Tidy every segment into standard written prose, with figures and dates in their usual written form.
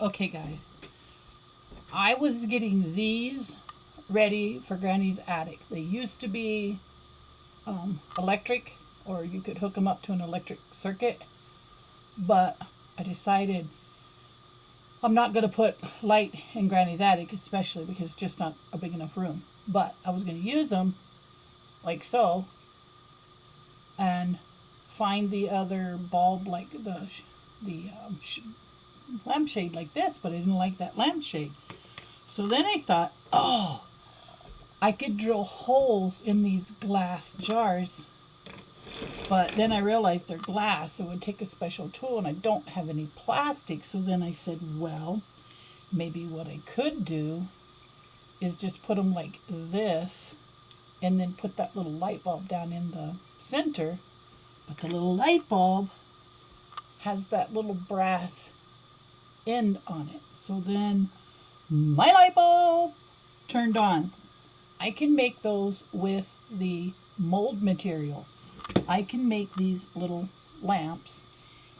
Okay, guys. I was getting these ready for Granny's attic. They used to be electric, or you could hook them up to an electric circuit. But I decided I'm not going to put light in Granny's attic, especially because it's just not a big enough room. But I was going to use them like so and find the other bulb, like the lampshade like this, but I didn't like that lampshade. So then I thought, oh, I could drill holes in these glass jars, but then I realized they're glass, so it would take a special tool, and I don't have any plastic. So then I said, well, maybe what I could do is just put them like this, and then put that little light bulb down in the center. But the little light bulb has that little brass end on it. So then my light bulb turned on. I can make those with the mold material. I can make these little lamps,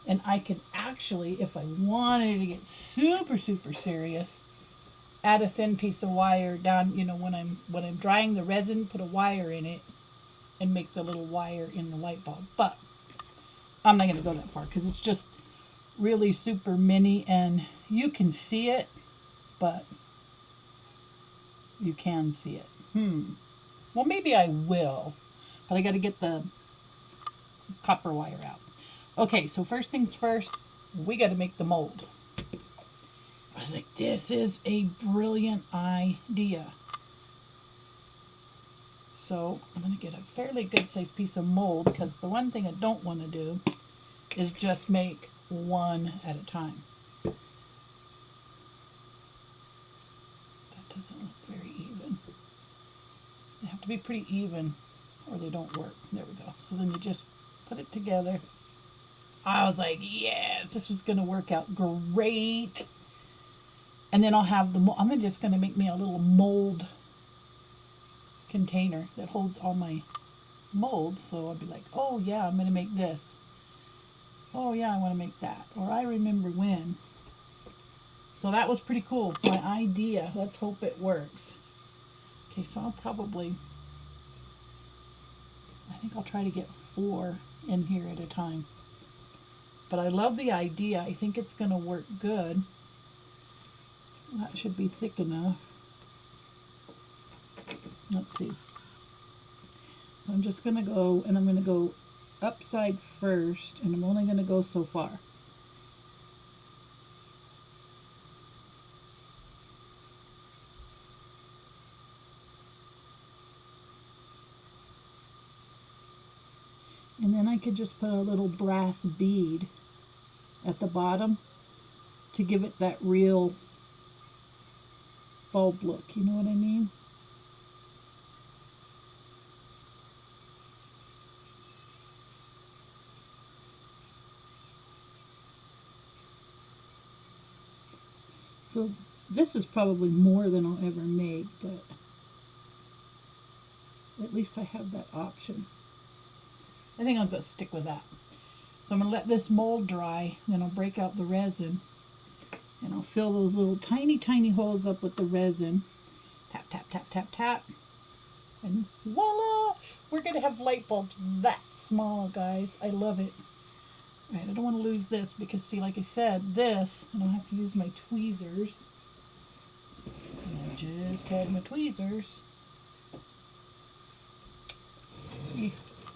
and I can actually, if I wanted to get super, super serious, add a thin piece of wire down, when I'm drying the resin, put a wire in it and make the little wire in the light bulb. But I'm not going to go that far because it's just really super mini, and you can see it, but you can see it. Well, maybe I will, but I got to get the copper wire out. Okay, so first things first, we got to make the mold. I was like, this is a brilliant idea. So I'm going to get a fairly good sized piece of mold, because the one thing I don't want to do is just make one at a time. That doesn't look very even. They have to be pretty even or they don't work. There we go. So then you just put it together. I was like, yes, this is going to work out great. And then I'll have I'm just going to make me a little mold container that holds all my molds. So I'll be like, oh yeah, I'm going to make this. Oh yeah, I want to make that. Or I remember when. So that was pretty cool. My idea. Let's hope it works. Okay, so I think I'll try to get 4 in here at a time. But I love the idea. I think it's going to work good. That should be thick enough. Let's see. So I'm just going to go, and I'm going to go upside first, and I'm only going to go so far. And then I could just put a little brass bead at the bottom to give it that real bulb look. You know what I mean? So this is probably more than I'll ever make, but at least I have that option. I think I'll just stick with that. So I'm going to let this mold dry, then I'll break out the resin, and I'll fill those little tiny, tiny holes up with the resin. Tap, tap, tap, tap, tap. And voila! We're going to have light bulbs that small, guys. I love it. All right, I don't want to lose this because, see, like I said, this, and I'll have to use my tweezers. And I just had my tweezers.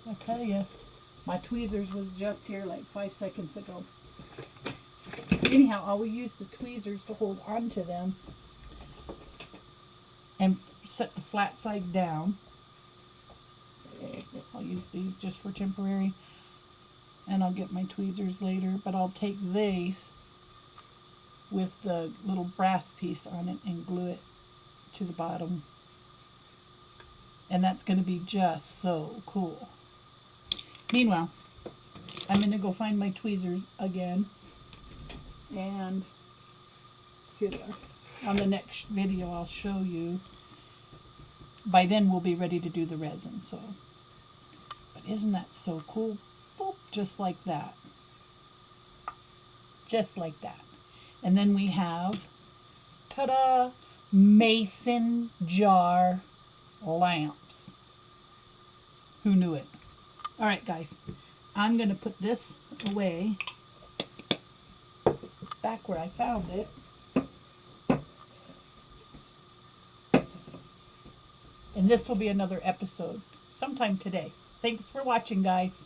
I tell you, my tweezers was just here like 5 seconds ago. Anyhow, I will use the tweezers to hold onto them and set the flat side down. I'll use these just for temporary, and I'll get my tweezers later, but I'll take these with the little brass piece on it and glue it to the bottom. And that's going to be just so cool. Meanwhile, I'm going to go find my tweezers again. And here they are. On the next video, I'll show you. By then, we'll be ready to do the resin. So, but isn't that so cool? Boop, just like that. Just like that. And then we have, ta-da, mason jar lamps. Who knew it? All right, guys, I'm going to put this away back where I found it. And this will be another episode sometime today. Thanks for watching, guys.